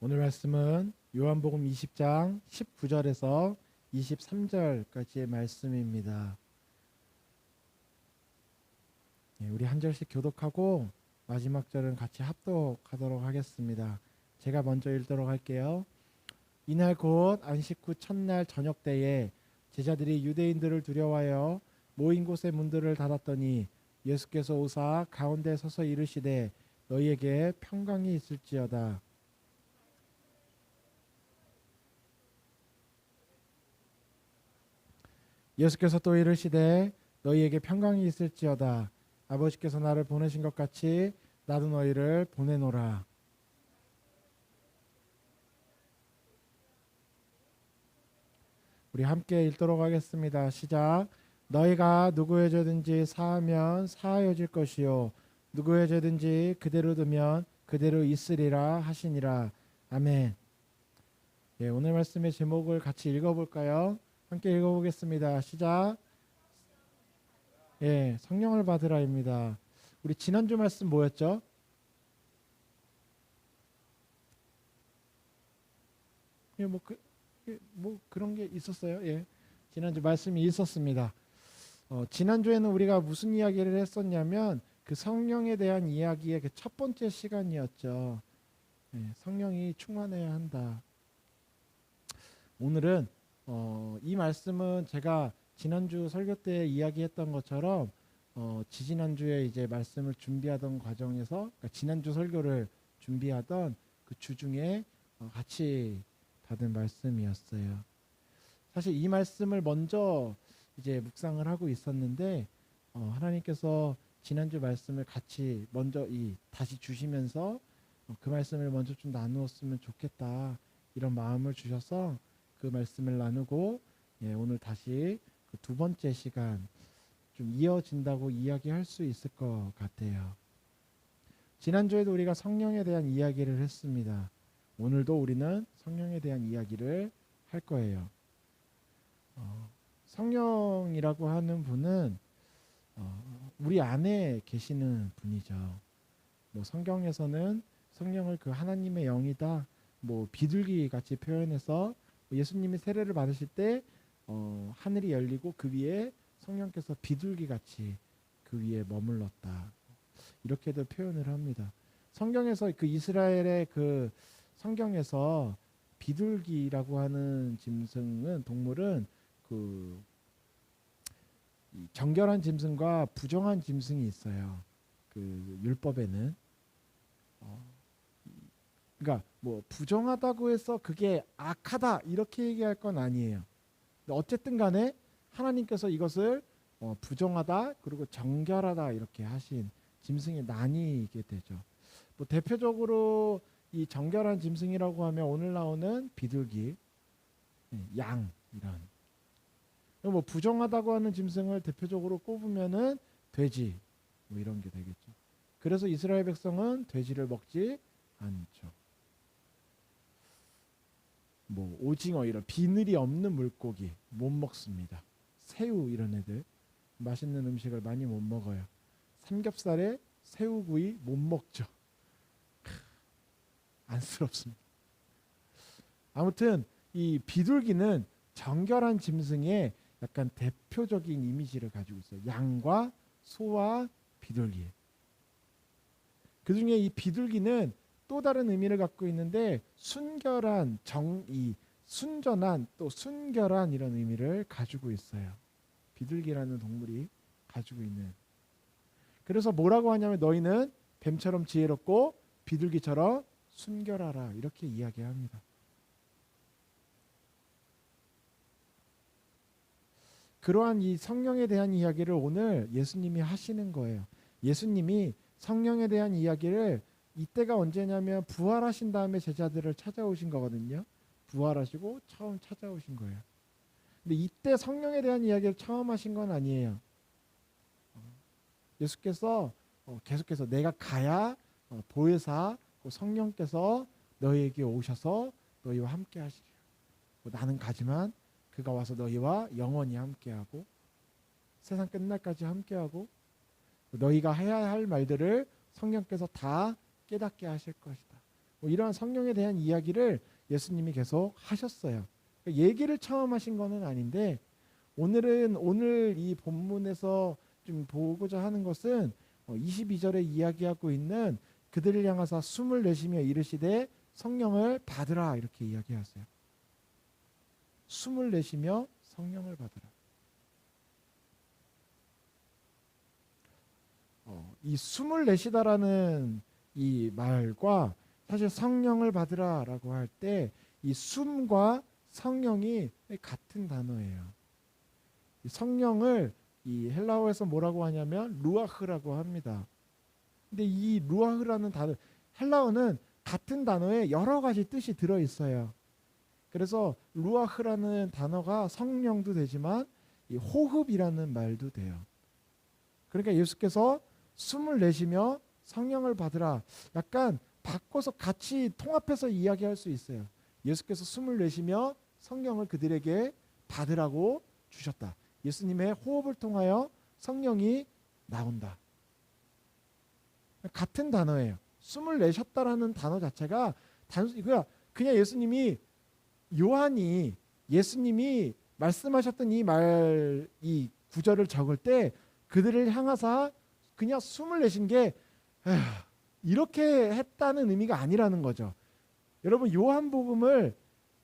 오늘 말씀은 요한복음 20장 19절에서 23절까지의 말씀입니다. 우리 한 절씩 교독하고 마지막 절은 같이 합독하도록 하겠습니다. 제가 먼저 읽도록 할게요. 이날 곧 안식 후 첫날 저녁 때에 제자들이 유대인들을 두려워하여 모인 곳의 문들을 닫았더니 예수께서 오사 가운데 서서 이르시되 너희에게 평강이 있을지어다. 예수께서 또 이르시되 너희에게 평강이 있을지어다. 아버지께서 나를 보내신 것 같이 나도 너희를 보내노라. 우리 함께 읽도록 하겠습니다. 시작. 너희가 누구의 죄든지 사하면 사하여질 것이요 누구의 죄든지 그대로 두면 그대로 있으리라 하시니라. 아멘. 오늘 말씀의 제목을 같이 읽어볼까요? 함께 읽어보겠습니다. 시작. 성령을 받으라입니다. 우리 지난주 말씀 뭐였죠? 뭐 그런 게 있었어요. 지난주 말씀이 있었습니다. 지난주에는 우리가 무슨 이야기를 했었냐면 그 성령에 대한 이야기의 그 첫 번째 시간이었죠. 성령이 충만해야 한다. 오늘은 이 말씀은 제가 지난주 설교 때 이야기했던 것처럼 지지난주에 이제 말씀을 준비하던 과정에서 그러니까 지난주 설교를 준비하던 그 주 중에 같이 받은 말씀이었어요. 사실 이 말씀을 먼저 이제 묵상을 하고 있었는데 하나님께서 지난주 말씀을 같이 먼저 다시 주시면서 그 말씀을 먼저 좀 나누었으면 좋겠다 이런 마음을 주셔서 그 말씀을 나누고 오늘 다시 그 두 번째 시간 좀 이어진다고 이야기할 수 있을 것 같아요. 지난주에도 우리가 성령에 대한 이야기를 했습니다. 오늘도 우리는 성령에 대한 이야기를 할 거예요. 성령이라고 하는 분은 우리 안에 계시는 분이죠. 뭐 성경에서는 성령을 그 하나님의 영이다, 뭐 비둘기 같이 표현해서 예수님이 세례를 받으실 때 하늘이 열리고 그 위에 성령께서 비둘기 같이 그 위에 머물렀다. 이렇게도 표현을 합니다. 성경에서 그 이스라엘의 그 성경에서 비둘기라고 하는 짐승은 동물은 그 정결한 짐승과 부정한 짐승이 있어요. 그 율법에는 그러니까 뭐 부정하다고 해서 그게 악하다 이렇게 얘기할 건 아니에요. 어쨌든 간에 하나님께서 이것을 부정하다 그리고 정결하다 이렇게 하신 짐승이 나뉘게 되죠. 뭐 대표적으로 이 정결한 짐승이라고 하면 오늘 나오는 비둘기, 양 이런. 뭐 부정하다고 하는 짐승을 대표적으로 꼽으면은 돼지 뭐 이런 게 되겠죠. 그래서 이스라엘 백성은 돼지를 먹지 않죠. 뭐 오징어 이런 비늘이 없는 물고기 못 먹습니다. 새우 이런 애들 맛있는 음식을 많이 못 먹어요. 삼겹살에 새우구이 못 먹죠. 안쓰럽습니다. 아무튼 이 비둘기는 정결한 짐승의 약간 대표적인 이미지를 가지고 있어요. 양과 소와 비둘기. 그 중에 이 비둘기는 또 다른 의미를 갖고 있는데 순결한, 정의, 순전한, 또 순결한 이런 의미를 가지고 있어요. 비둘기라는 동물이 가지고 있는. 그래서 뭐라고 하냐면 너희는 뱀처럼 지혜롭고 비둘기처럼 순결하라 이렇게 이야기합니다. 그러한 이 성령에 대한 이야기를 오늘 예수님이 하시는 거예요. 예수님이 성령에 대한 이야기를 이때가 언제냐면 부활하신 다음에 제자들을 찾아오신 거거든요. 부활하시고 처음 찾아오신 거예요. 근데 이때 성령에 대한 이야기를 처음 하신 건 아니에요. 예수께서 계속해서 내가 가야 보혜사 성령께서 너희에게 오셔서 너희와 함께 하시리라. 나는 가지만 그가 와서 너희와 영원히 함께하고 세상 끝날까지 함께하고 너희가 해야 할 말들을 성령께서 다 깨닫게 하실 것이다. 뭐 이러한 성령에 대한 이야기를 예수님이 계속 하셨어요. 그러니까 얘기를 처음 하신 거는 아닌데 오늘 이 본문에서 좀 보고자 하는 것은 22절에 이야기하고 있는 그들을 향하사 숨을 내쉬며 이르시되 성령을 받으라 이렇게 이야기하세요. 숨을 내쉬며 성령을 받으라. 이 숨을 내쉬다라는 이 말과 사실 성령을 받으라라고 할 때 이 숨과 성령이 같은 단어예요. 이 성령을 이 헬라어에서 뭐라고 하냐면 루아흐라고 합니다. 근데 이 루아흐라는 단어 헬라어는 같은 단어에 여러 가지 뜻이 들어 있어요. 그래서 루아흐라는 단어가 성령도 되지만 이 호흡이라는 말도 돼요. 그러니까 예수께서 숨을 내쉬며 성령을 받으라 약간 바꿔서 같이 통합해서 이야기할 수 있어요. 예수께서 숨을 내쉬며 성령을 그들에게 받으라고 주셨다. 예수님의 호흡을 통하여 성령이 나온다. 같은 단어예요. 숨을 내셨다라는 단어 자체가 단순히 그냥 예수님이 요한이 예수님이 말씀하셨던 이 구절을 적을 때 그들을 향하사 그냥 숨을 내신 게 이렇게 했다는 의미가 아니라는 거죠. 여러분 요한복음을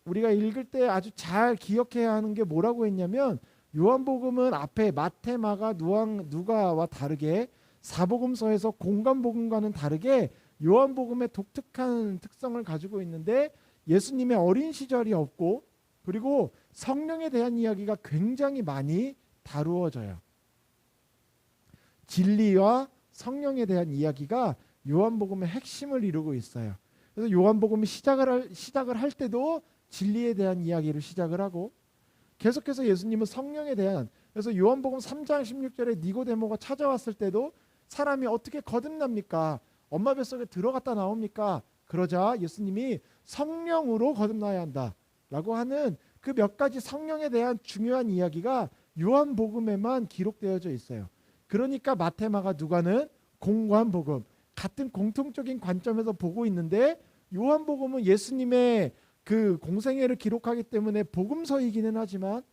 우리가 읽을 때 아주 잘 기억해야 하는 게 뭐라고 했냐면 요한복음은 앞에 마태, 마가, 누가와 다르게 사복음서에서 공관복음과는 다르게 요한복음의 독특한 특성을 가지고 있는데 예수님의 어린 시절이 없고 그리고 성령에 대한 이야기가 굉장히 많이 다루어져요. 진리와 성령에 대한 이야기가 요한복음의 핵심을 이루고 있어요. 그래서 요한복음이 시작을 할 때도 진리에 대한 이야기를 시작을 하고 계속해서 예수님은 성령에 대한 그래서 요한복음 3장 16절에 니고데모가 찾아왔을 때도 사람이 어떻게 거듭납니까? 엄마 뱃속에 들어갔다 나옵니까? 그러자 예수님이 성령으로 거듭나야 한다라고 하는 그 몇 가지 성령에 대한 중요한 이야기가 요한복음에만 기록되어져 있어요. 그러니까 마태, 마가, 누가는 공관복음 같은 공통적인 관점에서 보고 있는데 요한복음은 예수님의 그 공생애를 기록하기 때문에 복음서이기는 하지만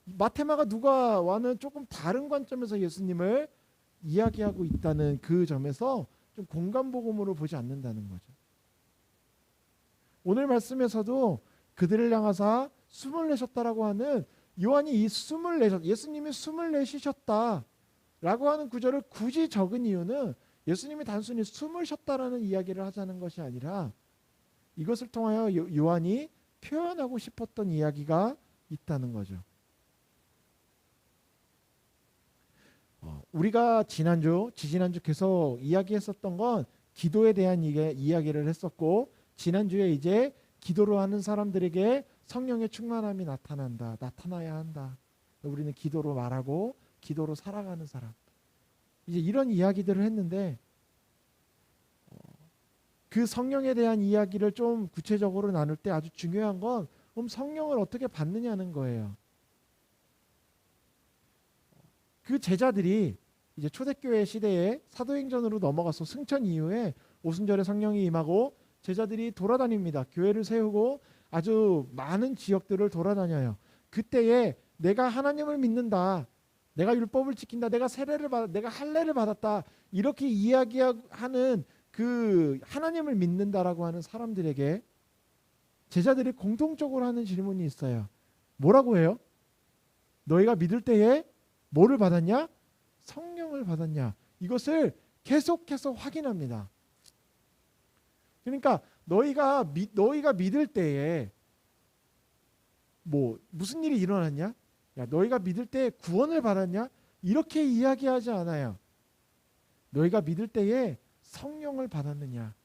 마태, 마가, 누가와는 조금 다른 관점에서 예수님을 이야기하고 있다는 그 점에서 좀 공관복음으로 보지 않는다는 거죠. 오늘 말씀에서도 그들을 향하사 숨을 내셨다라고 하는 요한이 이 숨을 예수님이 숨을 내쉬셨다라고 하는 구절을 굳이 적은 이유는 예수님이 단순히 숨을 쉬었다라는 이야기를 하자는 것이 아니라 이것을 통하여 요한이 표현하고 싶었던 이야기가 있다는 거죠. 우리가 지지난주 계속 이야기했었던 건 기도에 대한 이야기를 했었고 지난주에 이제 기도로 하는 사람들에게 성령의 충만함이 나타나야 한다. 우리는 기도로 말하고 기도로 살아가는 사람. 이제 이런 이야기들을 했는데 그 성령에 대한 이야기를 좀 구체적으로 나눌 때 아주 중요한 건 그럼 성령을 어떻게 받느냐는 거예요. 그 제자들이 이제 초대교회 시대에 사도행전으로 넘어가서 승천 이후에 오순절에 성령이 임하고 제자들이 돌아다닙니다. 교회를 세우고 아주 많은 지역들을 돌아다녀요. 그때에 내가 하나님을 믿는다. 내가 율법을 지킨다. 내가 내가 할례를 받았다. 이렇게 이야기하는 그 하나님을 믿는다라고 하는 사람들에게 제자들이 공통적으로 하는 질문이 있어요. 뭐라고 해요? 너희가 믿을 때에 뭐를 받았냐? 성령을 받았냐? 이것을 계속해서 확인합니다. 그러니까 너희가 믿을 때에 무슨 일이 일어났냐? 야, 너희가 믿을 때 구원을 받았냐? 이렇게 이야기하지 않아요. 너희가 믿을 때에 성령을 받았느냐?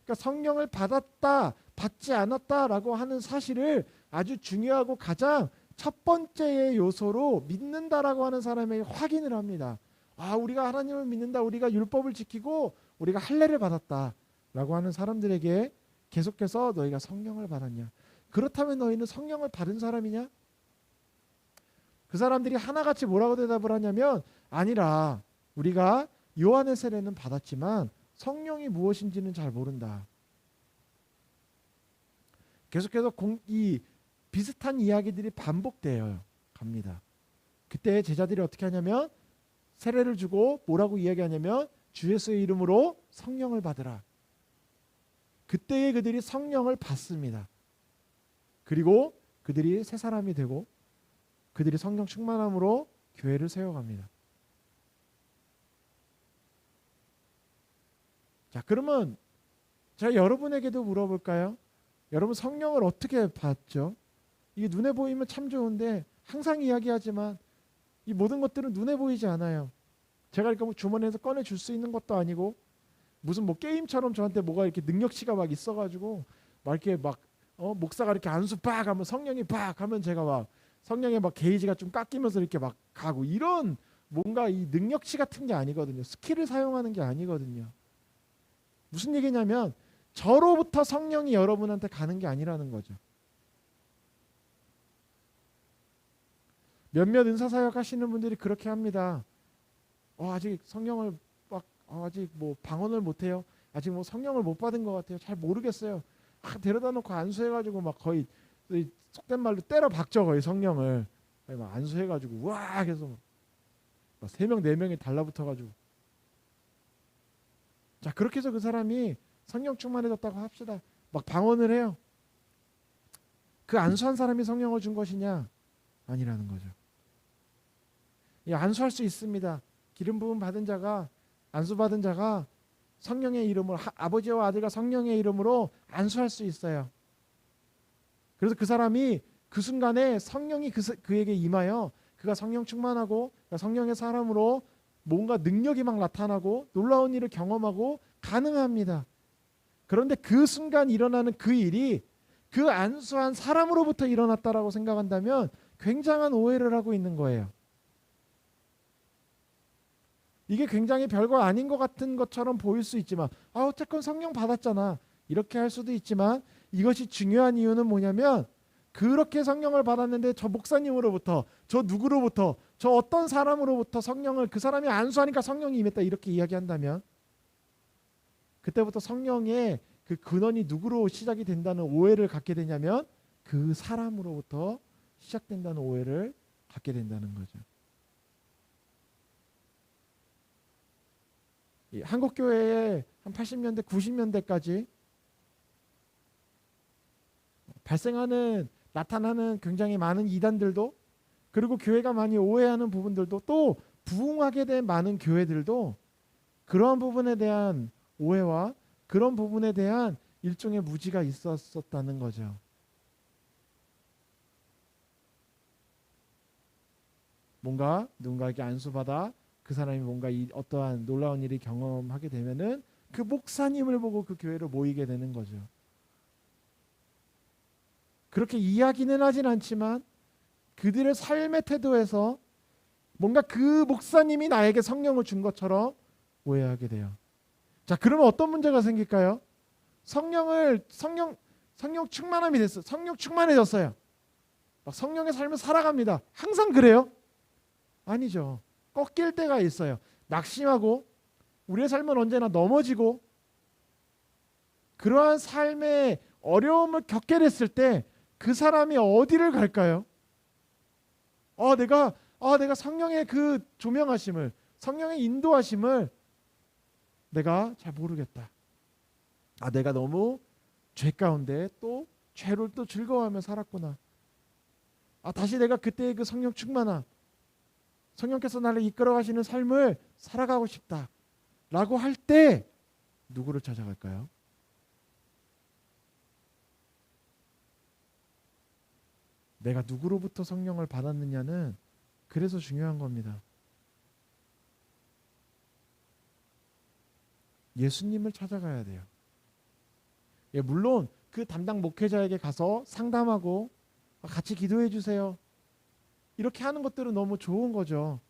그러니까 성령을 받았다, 받지 않았다라고 하는 사실을 아주 중요하고 가장 첫 번째의 요소로 믿는다라고 하는 사람에게 확인을 합니다. 아, 우리가 하나님을 믿는다. 우리가 율법을 지키고 우리가 할례를 받았다라고 하는 사람들에게 계속해서 너희가 성령을 받았냐? 그렇다면 너희는 성령을 받은 사람이냐? 그 사람들이 하나같이 뭐라고 대답을 하냐면 아니라 우리가 요한의 세례는 받았지만 성령이 무엇인지는 잘 모른다. 계속해서 이 비슷한 이야기들이 반복돼요. 갑니다. 그때 제자들이 어떻게 하냐면 세례를 주고 뭐라고 이야기하냐면 주 예수의 이름으로 성령을 받으라. 그때에 그들이 성령을 받습니다. 그리고 그들이 새 사람이 되고 그들이 성령 충만함으로 교회를 세워갑니다. 자, 그러면 제가 여러분에게도 물어볼까요? 여러분 성령을 어떻게 받죠? 이게 눈에 보이면 참 좋은데 항상 이야기하지만 이 모든 것들은 눈에 보이지 않아요. 제가 이렇게 뭐 주머니에서 꺼내 줄 수 있는 것도 아니고 무슨 뭐 게임처럼 저한테 뭐가 이렇게 능력치가 막 있어가지고 막 이렇게 막 목사가 이렇게 안수 빡 하면 성령이 빡 하면 제가 막 성령의 막 게이지가 좀 깎이면서 이렇게 막 가고 이런 뭔가 이 능력치 같은 게 아니거든요. 스킬을 사용하는 게 아니거든요. 무슨 얘기냐면 저로부터 성령이 여러분한테 가는 게 아니라는 거죠. 몇몇 은사사역 하시는 분들이 그렇게 합니다. 아직 성령을 아직 뭐 방언을 못해요. 아직 뭐 성령을 못 받은 것 같아요. 잘 모르겠어요. 데려다 놓고 안수해가지고 막 거의 속된 말로 때려 박죠. 거의 성령을 막 안수해가지고 와 해서 막 3명 4명이 달라붙어가지고 자 그렇게 해서 그 사람이 성령 충만해졌다고 합시다. 막 방언을 해요. 그 안수한 사람이 성령을 준 것이냐? 아니라는 거죠. 안수할 수 있습니다. 기름 부음 받은 자가 안수 받은 자가 성령의 이름으로 아버지와 아들과 성령의 이름으로 안수할 수 있어요. 그래서 그 사람이 그 순간에 성령이 그에게 임하여 그가 성령 충만하고 성령의 사람으로 뭔가 능력이 막 나타나고 놀라운 일을 경험하고 가능합니다. 그런데 그 순간 일어나는 그 일이 그 안수한 사람으로부터 일어났다라고 생각한다면 굉장한 오해를 하고 있는 거예요. 이게 굉장히 별거 아닌 것 같은 것처럼 보일 수 있지만 어쨌건 성령 받았잖아 이렇게 할 수도 있지만 이것이 중요한 이유는 뭐냐면 그렇게 성령을 받았는데 저 목사님으로부터 저 누구로부터 저 어떤 사람으로부터 성령을 그 사람이 안수하니까 성령이 임했다 이렇게 이야기한다면 그때부터 성령의 그 근원이 누구로 시작이 된다는 오해를 갖게 되냐면 그 사람으로부터 시작된다는 오해를 갖게 된다는 거죠. 한국 교회에 한 80년대 90년대까지 발생하는 나타나는 굉장히 많은 이단들도 그리고 교회가 많이 오해하는 부분들도 또 부흥하게 된 많은 교회들도 그러한 부분에 대한 오해와 그런 부분에 대한 일종의 무지가 있었다는 거죠. 뭔가 누군가에게 안수받아 그 사람이 뭔가 어떠한 놀라운 일을 경험하게 되면은 그 목사님을 보고 그 교회로 모이게 되는 거죠. 그렇게 이야기는 하진 않지만 그들의 삶의 태도에서 뭔가 그 목사님이 나에게 성령을 준 것처럼 오해하게 돼요. 자, 그러면 어떤 문제가 생길까요? 성령 충만함이 됐어요. 성령 충만해졌어요. 막 성령의 삶을 살아갑니다. 항상 그래요? 아니죠. 꺾일 때가 있어요. 낙심하고 우리의 삶은 언제나 넘어지고 그러한 삶의 어려움을 겪게 됐을 때 그 사람이 어디를 갈까요? 내가 성령의 그 조명하심을 성령의 인도하심을 내가 잘 모르겠다. 내가 너무 죄 가운데 또 죄를 또 즐거워하며 살았구나. 다시 내가 그때의 그 성령 충만함 성령께서 나를 이끌어 가시는 삶을 살아가고 싶다 라고 할 때 누구를 찾아갈까요? 내가 누구로부터 성령을 받았느냐는 그래서 중요한 겁니다. 예수님을 찾아가야 돼요. 물론 그 담당 목회자에게 가서 상담하고 같이 기도해 주세요. 이렇게 하는 것들은 너무 좋은 거죠.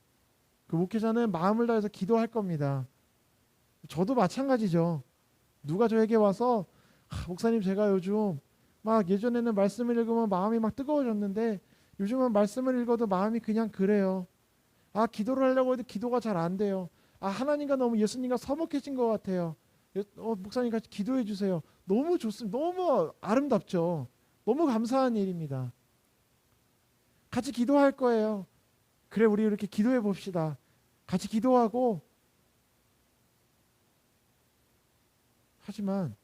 그 목회자는 마음을 다해서 기도할 겁니다. 저도 마찬가지죠. 누가 저에게 와서 목사님 제가 요즘 막 예전에는 말씀을 읽으면 마음이 막 뜨거워졌는데 요즘은 말씀을 읽어도 마음이 그냥 그래요. 기도를 하려고 해도 기도가 잘 안 돼요. 하나님과 너무 예수님과 서먹해진 것 같아요. 목사님 같이 기도해 주세요. 너무 좋습니다. 너무 아름답죠. 너무 감사한 일입니다. 같이 기도할 거예요. 그래, 우리 이렇게 기도해 봅시다. 같이 기도하고, 하지만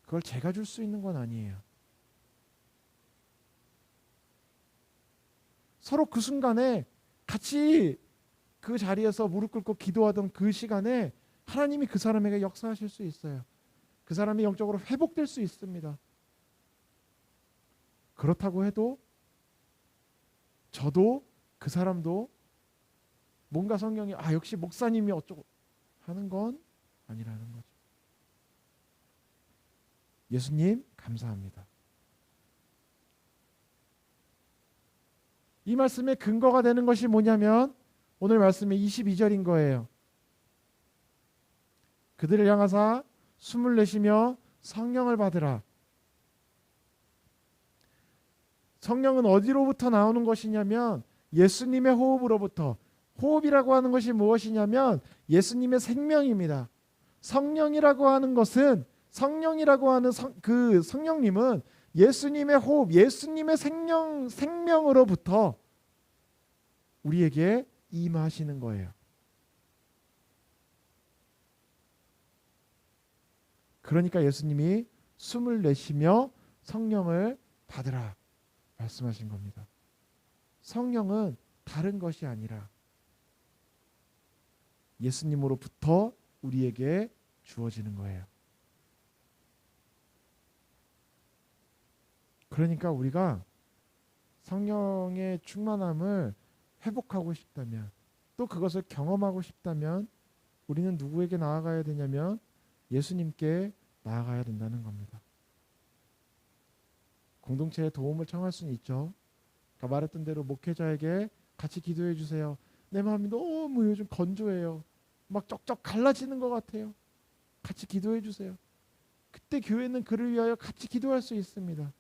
그걸 제가 줄 수 있는 건 아니에요. 서로 그 순간에 같이 그 자리에서 무릎 꿇고 기도하던 그 시간에 하나님이 그 사람에게 역사하실 수 있어요. 그 사람이 영적으로 회복될 수 있습니다. 그렇다고 해도 저도 그 사람도 뭔가 성경이 역시 목사님이 어쩌고 하는 건 아니라는 거죠. 예수님 감사합니다. 이 말씀의 근거가 되는 것이 뭐냐면 오늘 말씀의 22절인 거예요. 그들을 향하사 숨을 내쉬며 성령을 받으라. 성령은 어디로부터 나오는 것이냐면 예수님의 호흡으로부터. 호흡이라고 하는 것이 무엇이냐면 예수님의 생명입니다. 성령이라고 하는 것은 성령이라고 하는 그 성령님은 예수님의 호흡, 예수님의 생명으로부터 우리에게 임하시는 거예요. 그러니까 예수님이 숨을 내쉬며 성령을 받으라 말씀하신 겁니다. 성령은 다른 것이 아니라 예수님으로부터 우리에게 주어지는 거예요. 그러니까 우리가 성령의 충만함을 회복하고 싶다면, 또 그것을 경험하고 싶다면 우리는 누구에게 나아가야 되냐면 예수님께 나아가야 된다는 겁니다. 공동체에 도움을 청할 수는 있죠. 아까 말했던 대로 목회자에게 같이 기도해 주세요. 내 마음이 너무 요즘 건조해요. 막 쩍쩍 갈라지는 것 같아요. 같이 기도해 주세요. 그때 교회는 그를 위하여 같이 기도할 수 있습니다.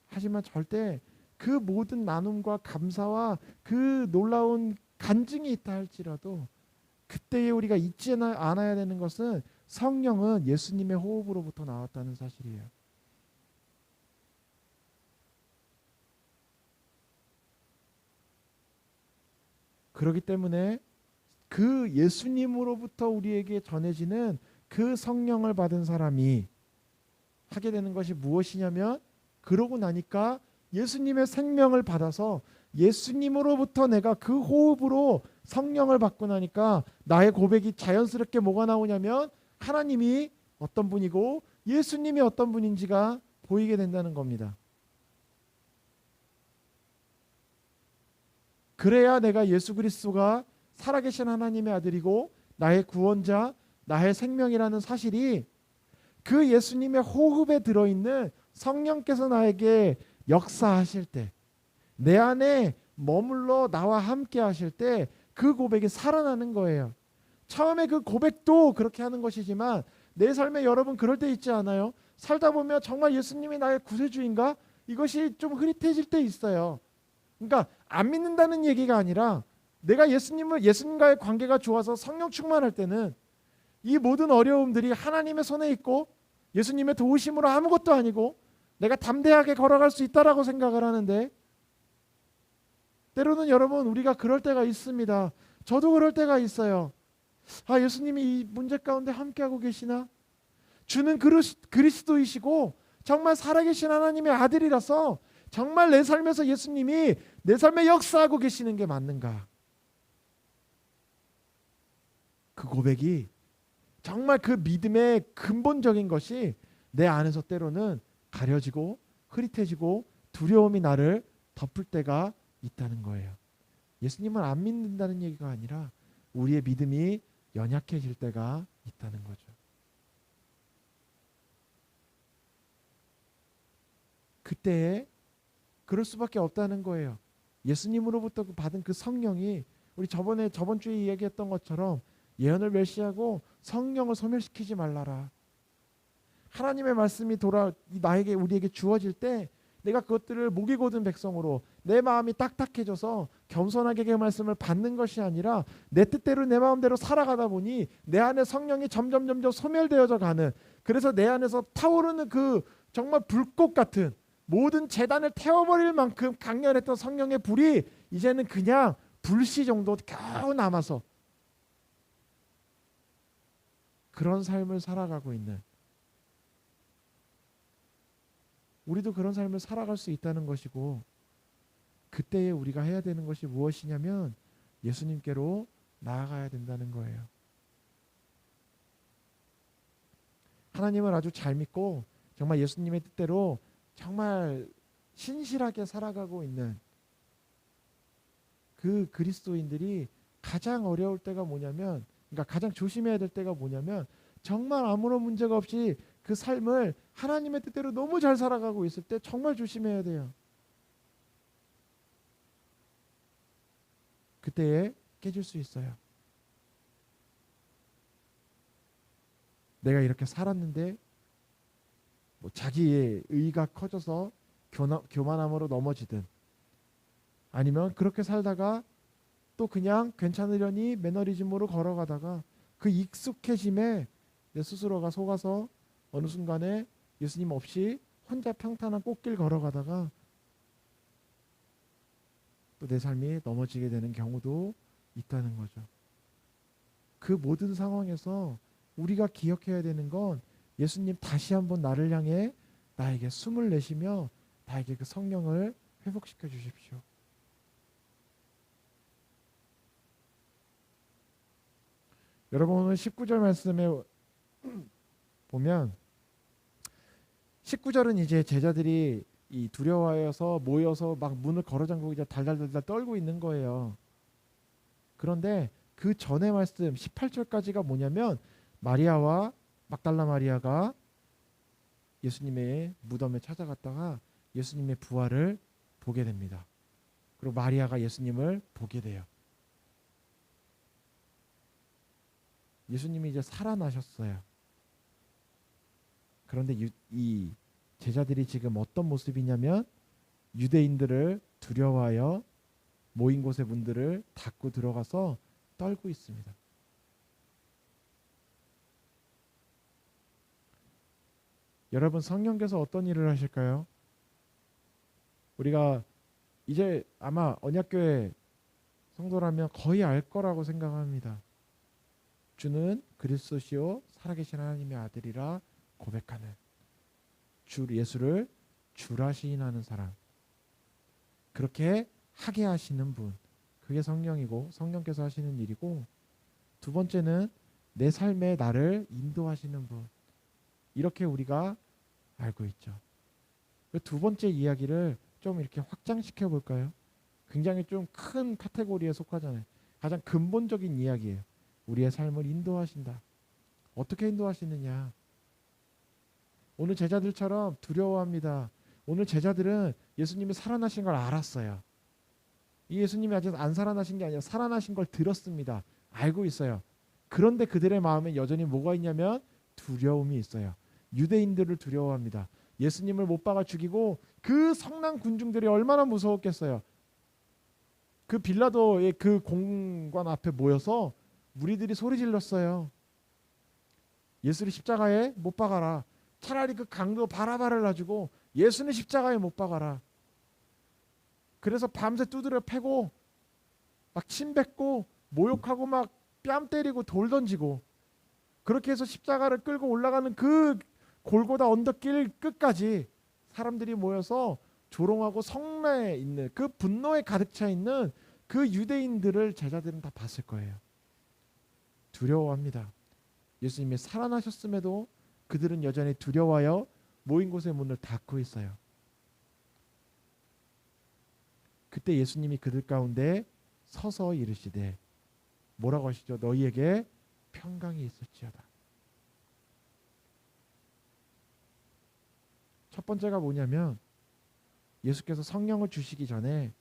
하지만 절대 그 모든 나눔과 감사와 그 놀라운 간증이 있다 할지라도 그때에 우리가 잊지 않아야 되는 것은 성령은 예수님의 호흡으로부터 나왔다는 사실이에요. 그렇기 때문에 그 예수님으로부터 우리에게 전해지는 그 성령을 받은 사람이 하게 되는 것이 무엇이냐면, 그러고 나니까 예수님의 생명을 받아서 예수님으로부터 내가 그 호흡으로 성령을 받고 나니까 나의 고백이 자연스럽게 뭐가 나오냐면 하나님이 어떤 분이고 예수님이 어떤 분인지가 보이게 된다는 겁니다. 그래야 내가 예수 그리스도가 살아계신 하나님의 아들이고 나의 구원자, 나의 생명이라는 사실이 그 예수님의 호흡에 들어있는 성령께서 나에게 역사하실 때, 내 안에 머물러 나와 함께 하실 때 그 고백이 살아나는 거예요. 처음에 그 고백도 그렇게 하는 것이지만 내 삶에 여러분 그럴 때 있지 않아요? 살다 보면 정말 예수님이 나의 구세주인가? 이것이 좀 흐릿해질 때 있어요. 그러니까 안 믿는다는 얘기가 아니라 내가 예수님과의 관계가 좋아서 성령 충만할 때는 이 모든 어려움들이 하나님의 손에 있고 예수님의 도우심으로 아무것도 아니고 내가 담대하게 걸어갈 수 있다라고 생각을 하는데, 때로는 여러분 우리가 그럴 때가 있습니다. 저도 그럴 때가 있어요. 예수님이 이 문제 가운데 함께하고 계시나? 주는 그리스도이시고 정말 살아계신 하나님의 아들이라서 정말 내 삶에서 예수님이 내 삶에 역사하고 계시는 게 맞는가? 그 고백이 정말 그 믿음의 근본적인 것이 내 안에서 때로는 가려지고 흐릿해지고 두려움이 나를 덮을 때가 있다는 거예요. 예수님을 안 믿는다는 얘기가 아니라 우리의 믿음이 연약해질 때가 있다는 거죠. 그때에 그럴 수밖에 없다는 거예요. 예수님으로부터 받은 그 성령이 우리 저번 주에 이야기했던 것처럼 예언을 멸시하고 성령을 소멸시키지 말라라. 하나님의 말씀이 우리에게 주어질 때 내가 그것들을 목이 곧은 백성으로 내 마음이 딱딱해져서 겸손하게 그 말씀을 받는 것이 아니라 내 뜻대로 내 마음대로 살아가다 보니 내 안에 성령이 점점 소멸되어져 가는, 그래서 내 안에서 타오르는 그 정말 불꽃 같은 모든 제단을 태워버릴 만큼 강렬했던 성령의 불이 이제는 그냥 불씨 정도 겨우 남아서 그런 삶을 살아가고 있는, 우리도 그런 삶을 살아갈 수 있다는 것이고, 그때에 우리가 해야 되는 것이 무엇이냐면 예수님께로 나아가야 된다는 거예요. 하나님을 아주 잘 믿고 정말 예수님의 뜻대로 정말 신실하게 살아가고 있는 그 그리스도인들이 가장 어려울 때가 뭐냐면, 그러니까 가장 조심해야 될 때가 뭐냐면, 정말 아무런 문제가 없이 그 삶을 하나님의 뜻대로 너무 잘 살아가고 있을 때 정말 조심해야 돼요. 그때에 깨질 수 있어요. 내가 이렇게 살았는데 뭐 자기의 의가 커져서 교만함으로 넘어지든, 아니면 그렇게 살다가 또 그냥 괜찮으려니 매너리즘으로 걸어가다가 그 익숙해짐에 내 스스로가 속아서 어느 순간에 예수님 없이 혼자 평탄한 꽃길 걸어가다가 또 내 삶이 넘어지게 되는 경우도 있다는 거죠. 그 모든 상황에서 우리가 기억해야 되는 건, 예수님 다시 한번 나를 향해 나에게 숨을 내쉬며 나에게 그 성령을 회복시켜 주십시오. 여러분, 오늘 19절 말씀에 보면 19절은 이제 제자들이 이 두려워하여서 모여서 막 문을 걸어 잠그고 이제 달달달달 떨고 있는 거예요. 그런데 그 전의 말씀 18절까지가 뭐냐면, 마리아와 막달라 마리아가 예수님의 무덤에 찾아갔다가 예수님의 부활을 보게 됩니다. 그리고 마리아가 예수님을 보게 돼요. 예수님이 이제 살아나셨어요. 그런데 이 제자들이 지금 어떤 모습이냐면, 유대인들을 두려워하여 모인 곳의 문들을 닫고 들어가서 떨고 있습니다. 여러분, 성령께서 어떤 일을 하실까요? 우리가 이제 아마 언약교회 성도라면 거의 알 거라고 생각합니다. 주는 그리스도시요 살아계신 하나님의 아들이라 고백하는, 주 예수를 주라 시인하는 사람, 그렇게 하게 하시는 분, 그게 성령이고 성령께서 하시는 일이고, 두 번째는 내 삶에 나를 인도하시는 분, 이렇게 우리가 알고 있죠. 그 두 번째 이야기를 좀 이렇게 확장시켜 볼까요? 굉장히 좀 큰 카테고리에 속하잖아요. 가장 근본적인 이야기예요. 우리의 삶을 인도하신다. 어떻게 인도하시느냐? 오늘 제자들처럼 두려워합니다. 오늘 제자들은 예수님이 살아나신 걸 알았어요. 이 예수님이 아직 안 살아나신 게 아니라 살아나신 걸 들었습니다. 알고 있어요. 그런데 그들의 마음에 여전히 뭐가 있냐면 두려움이 있어요. 유대인들을 두려워합니다. 예수님을 못 박아 죽이고 그 성난 군중들이 얼마나 무서웠겠어요. 그 빌라도의 그 공관 앞에 모여서 무리들이 소리 질렀어요. 예수를 십자가에 못 박아라. 차라리 그 강도 바라바를 놔주고 예수는 십자가에 못 박아라. 그래서 밤새 두드려 패고 막 침 뱉고 모욕하고 막 뺨 때리고 돌 던지고, 그렇게 해서 십자가를 끌고 올라가는 그 골고다 언덕길 끝까지 사람들이 모여서 조롱하고 성내에 있는 그 분노에 가득 차 있는 그 유대인들을 제자들은 다 봤을 거예요. 두려워합니다. 예수님이 살아나셨음에도 그들은 여전히 두려워하여 모인 곳의 문을 닫고 있어요. 그때 예수님이 그들 가운데 서서 이르시되, 뭐라고 하시죠? 너희에게 평강이 있을지어다. 첫 번째가 뭐냐면, 예수께서 성령을 주시기 전에,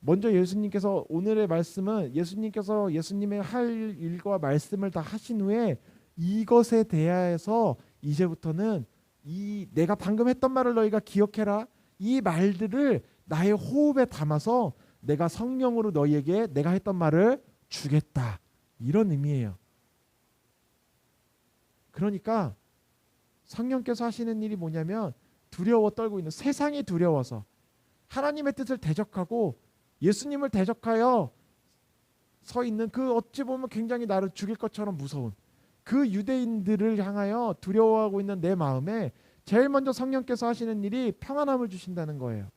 먼저 예수님께서, 오늘의 말씀은 예수님께서 예수님의 할 일과 말씀을 다 하신 후에 이것에 대하여서 이제부터는 이 내가 방금 했던 말을 너희가 기억해라, 이 말들을 나의 호흡에 담아서 내가 성령으로 너희에게 내가 했던 말을 주겠다, 이런 의미예요. 그러니까 성령께서 하시는 일이 뭐냐면 두려워 떨고 있는, 세상이 두려워서 하나님의 뜻을 대적하고 예수님을 대적하여 서 있는 그 어찌 보면 굉장히 나를 죽일 것처럼 무서운 그 유대인들을 향하여 두려워하고 있는 내 마음에 제일 먼저 성령께서 하시는 일이 평안함을 주신다는 거예요.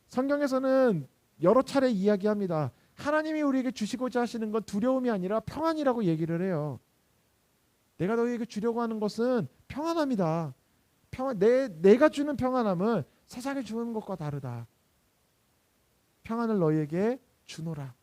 성경에서는 여러 차례 이야기합니다. 하나님이 우리에게 주시고자 하시는 건 두려움이 아니라 평안이라고 얘기를 해요. 내가 너희에게 주려고 하는 것은 평안함이다. 내가 주는 평안함은 세상에 주는 것과 다르다. 평안을 너희에게 주노라.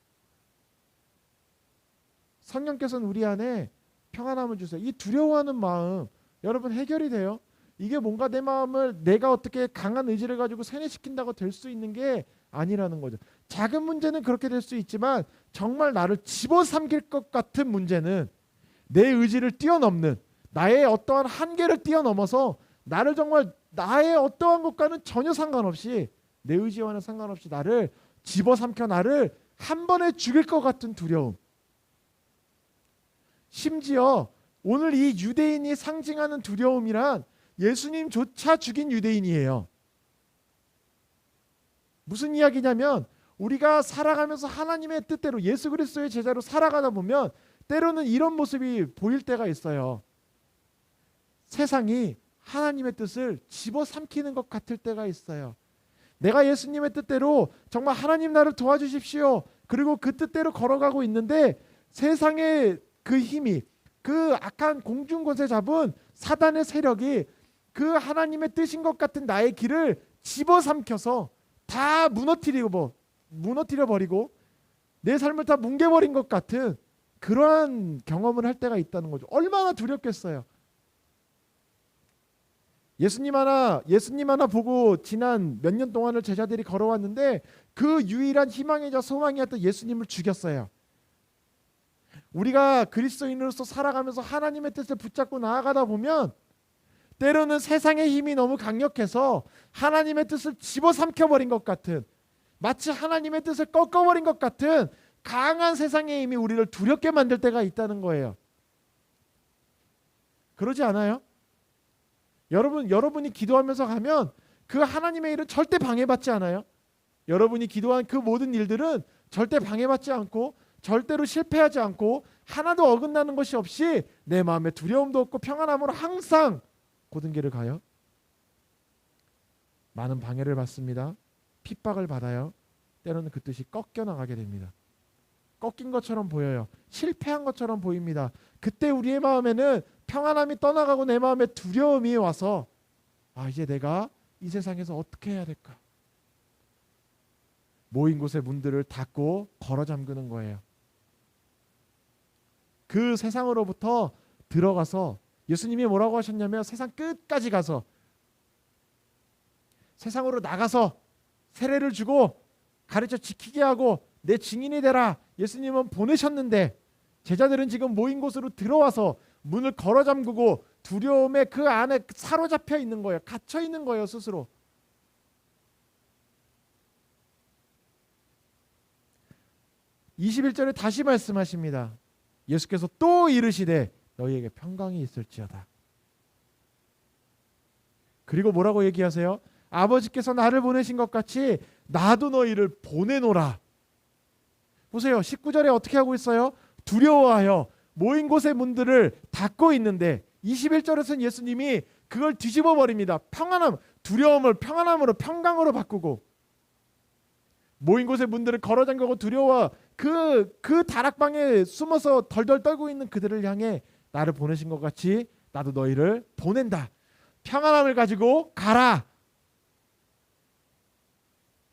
성령께서는 우리 안에 평안함을 주세요. 이 두려워하는 마음 여러분 해결이 돼요? 이게 뭔가 내 마음을 내가 어떻게 강한 의지를 가지고 세뇌시킨다고 될 수 있는 게 아니라는 거죠. 작은 문제는 그렇게 될 수 있지만 정말 나를 집어삼킬 것 같은 문제는 내 의지를 뛰어넘는 나의 어떠한 한계를 뛰어넘어서 나를 정말 나의 어떠한 것과는 전혀 상관없이 내 의지와는 상관없이 나를 집어삼켜 나를 한 번에 죽일 것 같은 두려움. 심지어 오늘 이 유대인이 상징하는 두려움이란 예수님조차 죽인 유대인이에요. 무슨 이야기냐면 우리가 살아가면서 하나님의 뜻대로 예수 그리스도의 제자로 살아가다 보면 때로는 이런 모습이 보일 때가 있어요. 세상이 하나님의 뜻을 집어삼키는 것 같을 때가 있어요. 내가 예수님의 뜻대로 정말 하나님 나를 도와주십시오. 그리고 그 뜻대로 걸어가고 있는데 세상의 그 힘이 그 악한 공중권세 잡은 사단의 세력이 그 하나님의 뜻인 것 같은 나의 길을 집어삼켜서 다 무너뜨려 버리고 내 삶을 다 뭉개버린 것 같은 그러한 경험을 할 때가 있다는 거죠. 얼마나 두렵겠어요. 예수님 하나 보고 지난 몇 년 동안을 제자들이 걸어왔는데 그 유일한 희망이자 소망이었던 예수님을 죽였어요. 우리가 그리스도인으로서 살아가면서 하나님의 뜻을 붙잡고 나아가다 보면 때로는 세상의 힘이 너무 강력해서 하나님의 뜻을 집어삼켜버린 것 같은, 마치 하나님의 뜻을 꺾어버린 것 같은 강한 세상의 힘이 우리를 두렵게 만들 때가 있다는 거예요. 그러지 않아요? 여러분이 기도하면서 가면 그 하나님의 일은 절대 방해받지 않아요. 여러분이 기도한 그 모든 일들은 절대 방해받지 않고 절대로 실패하지 않고 하나도 어긋나는 것이 없이 내 마음에 두려움도 없고 평안함으로 항상 고든 길을 가요. 많은 방해를 받습니다. 핍박을 받아요. 때로는 그 뜻이 꺾여 나가게 됩니다. 꺾인 것처럼 보여요. 실패한 것처럼 보입니다. 그때 우리의 마음에는 평안함이 떠나가고 내 마음에 두려움이 와서 이제 내가 이 세상에서 어떻게 해야 될까? 모인 곳의 문들을 닫고 걸어 잠그는 거예요. 그 세상으로부터 들어가서 예수님이 뭐라고 하셨냐면 세상 끝까지 가서 세상으로 나가서 세례를 주고 가르쳐 지키게 하고 내 증인이 되라. 예수님은 보내셨는데 제자들은 지금 모인 곳으로 들어와서 문을 걸어 잠그고 두려움에 그 안에 사로잡혀 있는 거예요. 갇혀 있는 거예요, 스스로. (21절에) 다시 말씀하십니다. 예수께서 또 이르시되 너희에게 평강이 있을지어다. 그리고 뭐라고 얘기하세요? 아버지께서 나를 보내신 것 같이 나도 너희를 보내노라. 보세요. 19절에 어떻게 하고 있어요? 두려워하여 모인 곳의 문들을 닫고 있는데 21절에서는 예수님이 그걸 뒤집어 버립니다. 평안함, 두려움을 평안함으로 평강으로 바꾸고 모인 곳의 문들을 걸어 잠그고 두려워 그 다락방에 숨어서 덜덜 떨고 있는 그들을 향해 나를 보내신 것 같이 나도 너희를 보낸다. 평안함을 가지고 가라.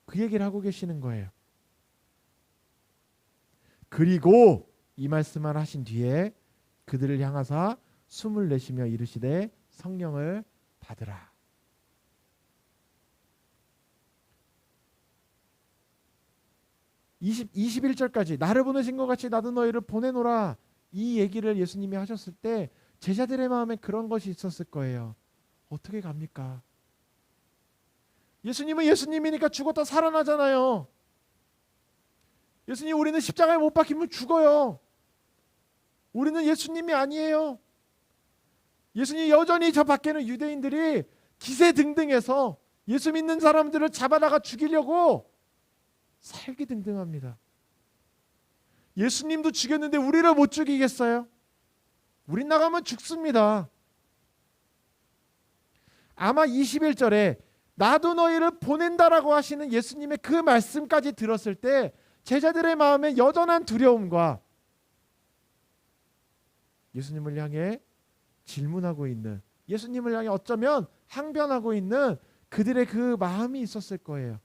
그 얘기를 하고 계시는 거예요. 그리고 이 말씀을 하신 뒤에 그들을 향하사 숨을 내쉬며 이르시되 성령을 받으라. (20, 21절까지) 나를 보내신 것 같이 나도 너희를 보내노라. 이 얘기를 예수님이 하셨을 때 제자들의 마음에 그런 것이 있었을 거예요. 어떻게 갑니까? 예수님은 예수님이니까 죽었다 살아나잖아요. 예수님, 우리는 십자가에 못 박히면 죽어요. 우리는 예수님이 아니에요. 예수님 여전히 저 밖에는 유대인들이 기세등등해서 예수 믿는 사람들을 잡아다가 죽이려고 살기등등합니다. 예수님도 죽였는데 우리를 못 죽이겠어요? 우린 나가면 죽습니다. 아마 21절에 나도 너희를 보낸다라고 하시는 예수님의 그 말씀까지 들었을 때 제자들의 마음에 여전한 두려움과 예수님을 향해 질문하고 있는, 예수님을 향해 어쩌면 항변하고 있는 그들의 그 마음이 있었을 거예요.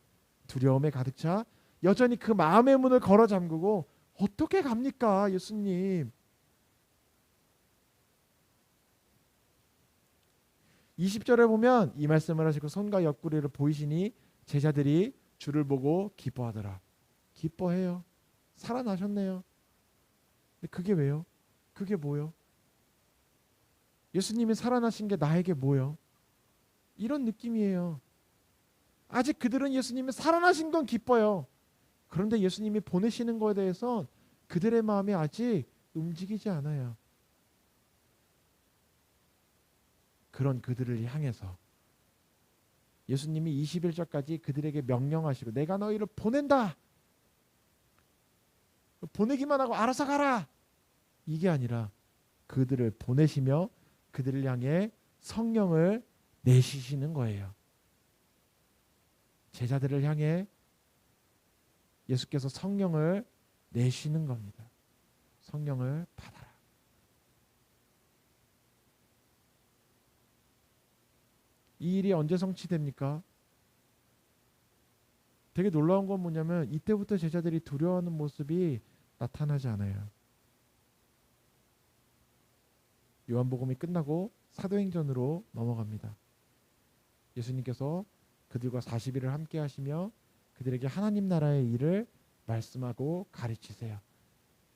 두려움에 가득 차 여전히 그 마음의 문을 걸어 잠그고 어떻게 갑니까 예수님? 20절에 보면 이 말씀을 하시고 손과 옆구리를 보이시니 제자들이 주를 보고 기뻐하더라. 기뻐해요. 살아나셨네요. 근데 그게 왜요? 그게 뭐요? 예수님이 살아나신 게 나에게 뭐요? 이런 느낌이에요. 아직 그들은 예수님이 살아나신 건 기뻐요. 그런데 예수님이 보내시는 것에 대해서 그들의 마음이 아직 움직이지 않아요. 그런 그들을 향해서 예수님이 21절까지 그들에게 명령하시고 내가 너희를 보낸다. 보내기만 하고 알아서 가라. 이게 아니라 그들을 보내시며 그들을 향해 성령을 내시시는 거예요. 제자들을 향해 예수께서 성령을 내시는 겁니다. 성령을 받아라. 이 일이 언제 성취됩니까? 되게 놀라운 건 뭐냐면 이때부터 제자들이 두려워하는 모습이 나타나지 않아요. 요한복음이 끝나고 사도행전으로 넘어갑니다. 예수님께서 그들과 40일을 함께 하시며 그들에게 하나님 나라의 일을 말씀하고 가르치세요.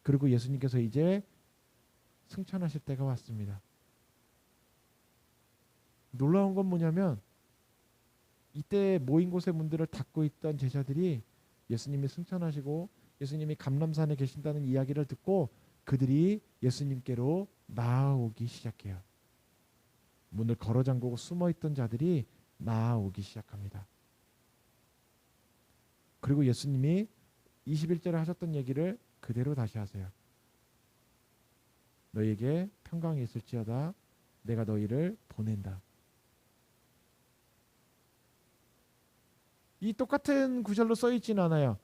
그리고 예수님께서 이제 승천하실 때가 왔습니다. 놀라운 건 뭐냐면 이때 모인 곳의 문들을 닫고 있던 제자들이 예수님이 승천하시고 예수님이 감람산에 계신다는 이야기를 듣고 그들이 예수님께로 나아오기 시작해요. 문을 걸어 잠그고 숨어있던 자들이 나아오기 시작합니다. 그리고 예수님이 21절에 하셨던 얘기를 그대로 다시 하세요. 너희에게 평강이 있을지어다. 내가 너희를 보낸다. 이 똑같은 구절로 써 있지는 않아요.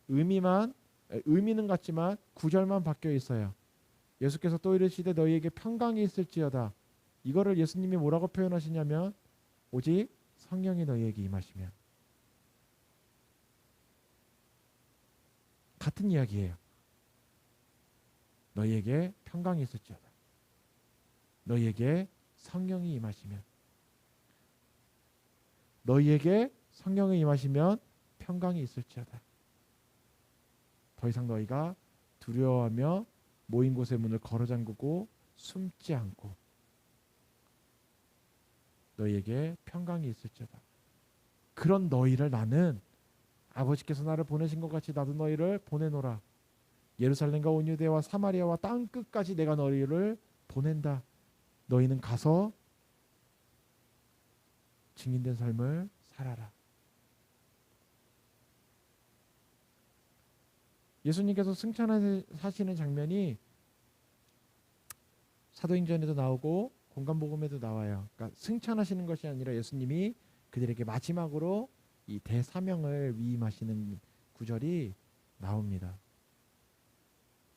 의미는 같지만 구절만 바뀌어 있어요. 예수께서 또 이르시되 너희에게 평강이 있을지어다. 이거를 예수님이 뭐라고 표현하시냐면 오직 성령이 너희에게 임하시면. 같은 이야기예요. 너희에게 평강이 있을지어다. 너희에게 성령이 임하시면. 너희에게 성령이 임하시면 평강이 있을지어다. 더 이상 너희가 두려워하며 모인 곳의 문을 걸어 잠그고 숨지 않고 너희에게 평강이 있을지어다. 그런 너희를 나는 아버지께서 나를 보내신 것 같이 나도 너희를 보내노라. 예루살렘과 온 유대와 사마리아와 땅 끝까지 내가 너희를 보낸다. 너희는 가서 증인된 삶을 살아라. 예수님께서 승천하시는 장면이 사도행전에도 나오고 공간복음에도 나와요. 그러니까 승천하시는 것이 아니라 예수님이 그들에게 마지막으로 이 대사명을 위임하시는 구절이 나옵니다.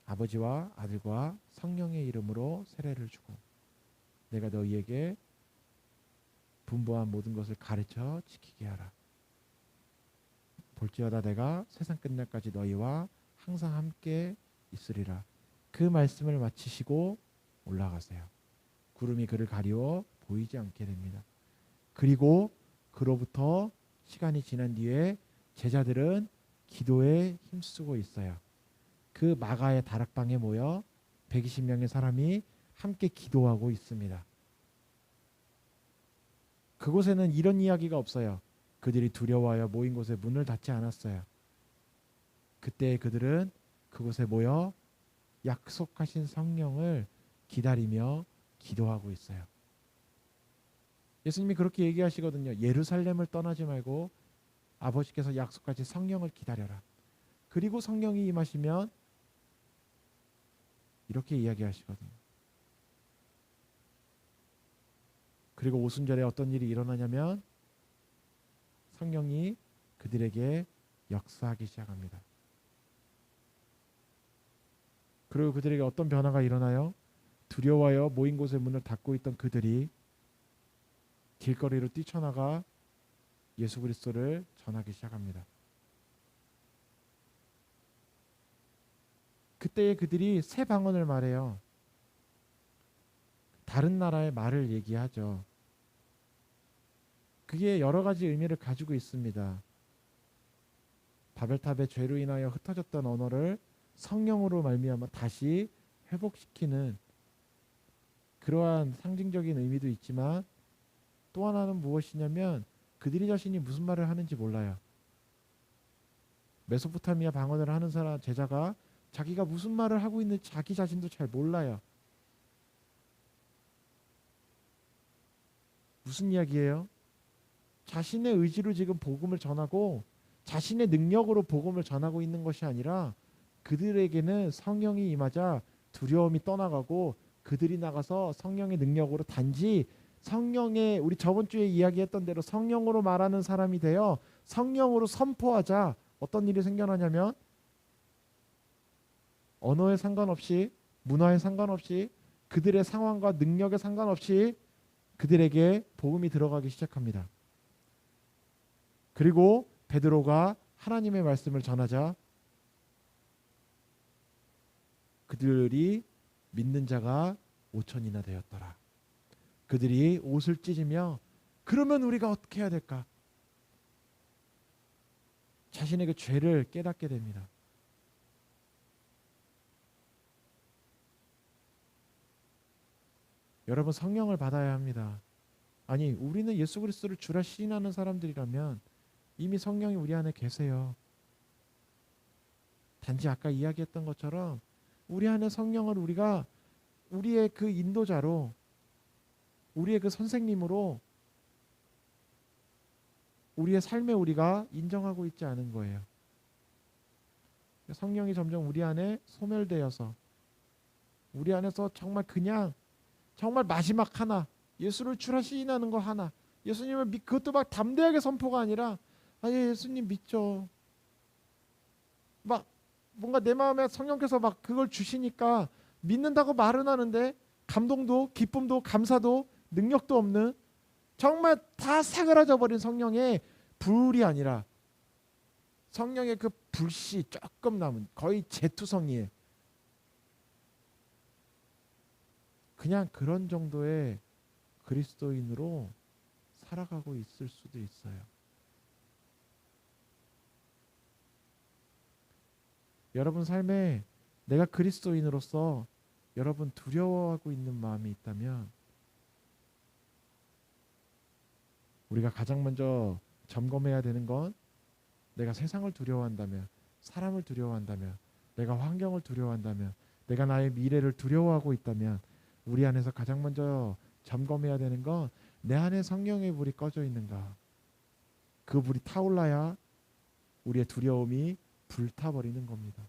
아버지와 아들과 성령의 이름으로 세례를 주고 내가 너희에게 분부한 모든 것을 가르쳐 지키게 하라. 볼지어다 내가 세상 끝날까지 너희와 항상 함께 있으리라. 그 말씀을 마치시고 올라가세요. 구름이 그를 가리워 보이지 않게 됩니다. 그리고 그로부터 시간이 지난 뒤에 제자들은 기도에 힘쓰고 있어요. 그 마가의 다락방에 모여 120명의 사람이 함께 기도하고 있습니다. 그곳에는 이런 이야기가 없어요. 그들이 두려워하여 모인 곳에 문을 닫지 않았어요. 그때 그들은 그곳에 모여 약속하신 성령을 기다리며 기도하고 있어요. 예수님이 그렇게 얘기하시거든요. 예루살렘을 떠나지 말고 아버지께서 약속하신 성령을 기다려라. 그리고 성령이 임하시면 이렇게 이야기하시거든요. 그리고 오순절에 어떤 일이 일어나냐면 성령이 그들에게 역사하기 시작합니다. 그리고 그들에게 어떤 변화가 일어나요? 두려워하여 모인 곳의 문을 닫고 있던 그들이 길거리로 뛰쳐나가 예수 그리스도를 전하기 시작합니다. 그때에 그들이 새 방언을 말해요. 다른 나라의 말을 얘기하죠. 그게 여러 가지 의미를 가지고 있습니다. 바벨탑의 죄로 인하여 흩어졌던 언어를 성령으로 말미암아 다시 회복시키는 그러한 상징적인 의미도 있지만 또 하나는 무엇이냐면 그들이 자신이 무슨 말을 하는지 몰라요. 메소포타미아 방언을 하는 사람 제자가 자기가 무슨 말을 하고 있는지 자기 자신도 잘 몰라요. 무슨 이야기예요? 자신의 의지로 지금 복음을 전하고 자신의 능력으로 복음을 전하고 있는 것이 아니라 그들에게는 성령이 임하자 두려움이 떠나가고 그들이 나가서 성령의 능력으로 단지 성령의 우리 저번 주에 이야기했던 대로 성령으로 말하는 사람이 되어 성령으로 선포하자 어떤 일이 생겨나냐면 언어에 상관없이 문화에 상관없이 그들의 상황과 능력에 상관없이 그들에게 복음이 들어가기 시작합니다. 그리고 베드로가 하나님의 말씀을 전하자 그들이 믿는 자가 5,000이나 되었더라. 그들이 옷을 찢으며 그러면 우리가 어떻게 해야 될까? 자신의 그 죄를 깨닫게 됩니다. 여러분 성령을 받아야 합니다. 아니 우리는 예수 그리스도를 주라 시인하는 사람들이라면 이미 성령이 우리 안에 계세요. 단지 아까 이야기했던 것처럼 우리 안에 성령을 우리가 우리의 그 인도자로 우리의 그 선생님으로 우리의 삶에 우리가 인정하고 있지 않은 거예요. 성령이 점점 우리 안에 소멸되어서 우리 안에서 정말 그냥 정말 마지막 하나 예수를 주라 시인하는 거 하나 예수님을 그것도 막 담대하게 선포가 아니라 아니 예수님 믿죠. 막 뭔가 내 마음에 성령께서 막 그걸 주시니까 믿는다고 말은 하는데 감동도 기쁨도 감사도 능력도 없는 정말 다 사그라져 버린 성령의 불이 아니라 성령의 그 불씨 조금 남은 거의 재투성이에 그냥 그런 정도의 그리스도인으로 살아가고 있을 수도 있어요. 여러분 삶에 내가 그리스도인으로서 여러분 두려워하고 있는 마음이 있다면 우리가 가장 먼저 점검해야 되는 건 내가 세상을 두려워한다면 사람을 두려워한다면 내가 환경을 두려워한다면 내가 나의 미래를 두려워하고 있다면 우리 안에서 가장 먼저 점검해야 되는 건 내 안에 성령의 불이 꺼져 있는가. 그 불이 타올라야 우리의 두려움이 불타버리는 겁니다.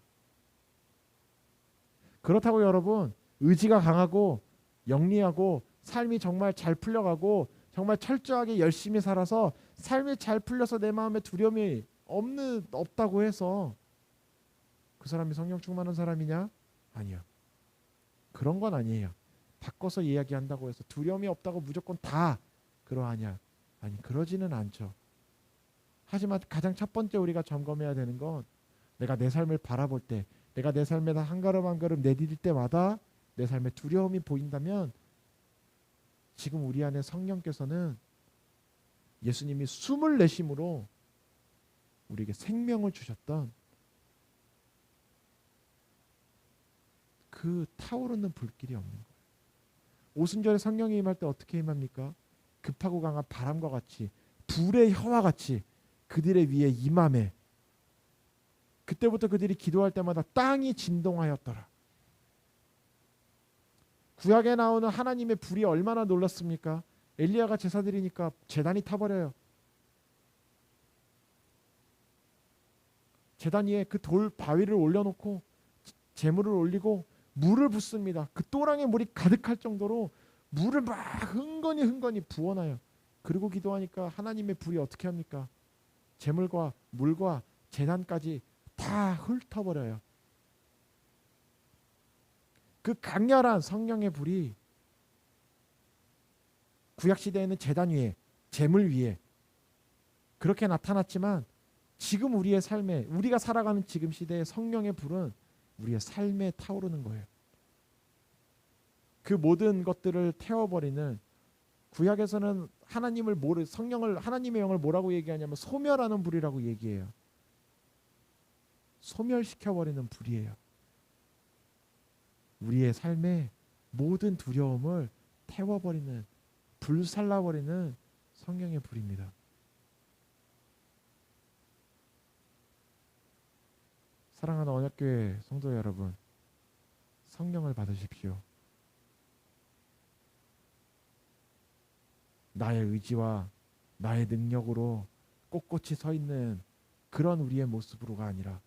그렇다고 여러분 의지가 강하고 영리하고 삶이 정말 잘 풀려가고 정말 철저하게 열심히 살아서 삶이 잘 풀려서 내 마음에 두려움이 없다고 해서 그 사람이 성령 충만한 사람이냐? 아니요. 그런 건 아니에요. 바꿔서 이야기한다고 해서 두려움이 없다고 무조건 다 그러하냐? 아니 그러지는 않죠. 하지만 가장 첫 번째 우리가 점검해야 되는 건 내가 내 삶을 바라볼 때 내가 내 삶에다 한 걸음 한 걸음 내디딜 때마다 내 삶에 두려움이 보인다면 지금 우리 안에 성령께서는 예수님이 숨을 내심으로 우리에게 생명을 주셨던 그 타오르는 불길이 없는 거예요. 오순절에 성령이 임할 때 어떻게 임합니까? 급하고 강한 바람과 같이 불의 혀와 같이 그들의 위에 임함에 그때부터 그들이 기도할 때마다 땅이 진동하였더라. 구약에 나오는 하나님의 불이 얼마나 놀랐습니까? 엘리야가 제사 드리니까 제단이 타버려요. 제단 위에 그 돌 바위를 올려놓고 제물을 올리고 물을 붓습니다. 그 또랑에 물이 가득할 정도로 물을 막 흥건히 부어놔요. 그리고 기도하니까 하나님의 불이 어떻게 합니까? 제물과 물과 제단까지 다 훑어버려요. 그 강렬한 성령의 불이 구약시대에는 제단 위에, 제물 위에 그렇게 나타났지만 지금 우리의 삶에, 우리가 살아가는 지금 시대의 성령의 불은 우리의 삶에 타오르는 거예요. 그 모든 것들을 태워버리는, 구약에서는 성령을, 하나님의 영을 뭐라고 얘기하냐면 소멸하는 불이라고 얘기해요. 소멸시켜버리는 불이에요. 우리의 삶에 모든 두려움을 태워버리는, 불살라버리는 성령의 불입니다. 사랑하는 언약교회 성도 여러분, 성령을 받으십시오. 나의 의지와 나의 능력으로 꼿꼿이 서 있는 그런 우리의 모습으로가 아니라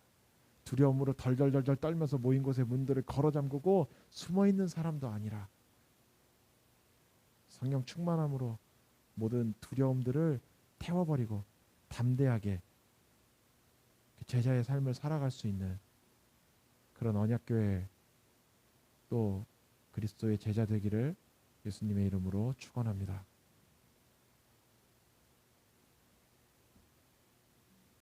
두려움으로 덜덜덜덜 떨면서 모인 곳의 문들을 걸어 잠그고 숨어 있는 사람도 아니라 성령 충만함으로 모든 두려움들을 태워버리고 담대하게 제자의 삶을 살아갈 수 있는 그런 언약교회, 또 그리스도의 제자 되기를 예수님의 이름으로 축원합니다.